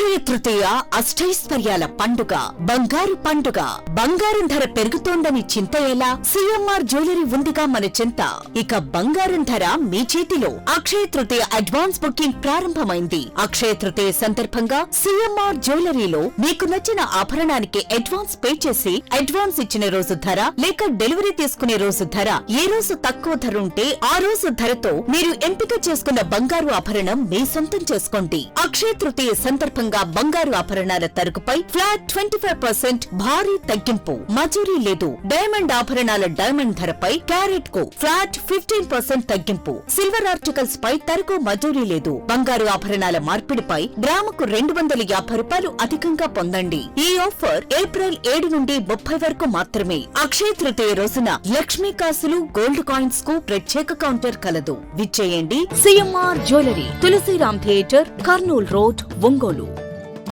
అక్షయ తృతీయ అష్టైశ్వర్యాల పండుగ, బంగారు పండుగ. బంగారం ధర పెరుగుతోందని చింత ఎలా? సిఎంఆర్ జ్యువెలరీ ఉందిగా మన చింత. ఇక బంగారం ధర మీ చేతిలో. అక్షయ తృతీయ అడ్వాన్స్ బుకింగ్ ప్రారంభమైంది. అక్షయ తృతీయ సందర్భంగా సిఎంఆర్ జ్యువెలరీలో మీకు నచ్చిన ఆభరణానికి అడ్వాన్స్ పే చేసి అడ్వాన్స్ ఇచ్చిన రోజు ధర లేక డెలివరీ తీసుకునే రోజు ధర, ఏ రోజు తక్కువ ధర ఉంటే ఆ రోజు ధరతో మీరు ఎంపిక చేసుకున్న బంగారు ఆభరణం మీ సొంతం చేసుకోండి. అక్షయ తృతీయ సందర్భంగా బంగారు ఆభరణాల తరుగుపై ఫ్లాట్ 25% భారీ తగ్గింపు. మజూరీ లేదు. డైమండ్ ఆభరణాల డైమండ్ ధరపై క్యారెట్ కు ఫ్లాట్ 15% తగ్గింపు. సిల్వర్ ఆర్టికల్స్ పై తరుగు మజూరీ లేదు. బంగారు ఆభరణాల మార్పిడిపై గ్రాముకు 250 రూపాయలు అధికంగా పొందండి. ఈ ఆఫర్ ఏప్రిల్ 7 నుండి 30 వరకు మాత్రమే. అక్షయ తృతీయ రోజున లక్ష్మీ కాసులు, గోల్డ్ కాయిన్స్ కు ప్రత్యేక కౌంటర్ కలదు. విచ్చేయండి. CMR jewellery, Tulasiram theatre, Kurnool road, Ongole.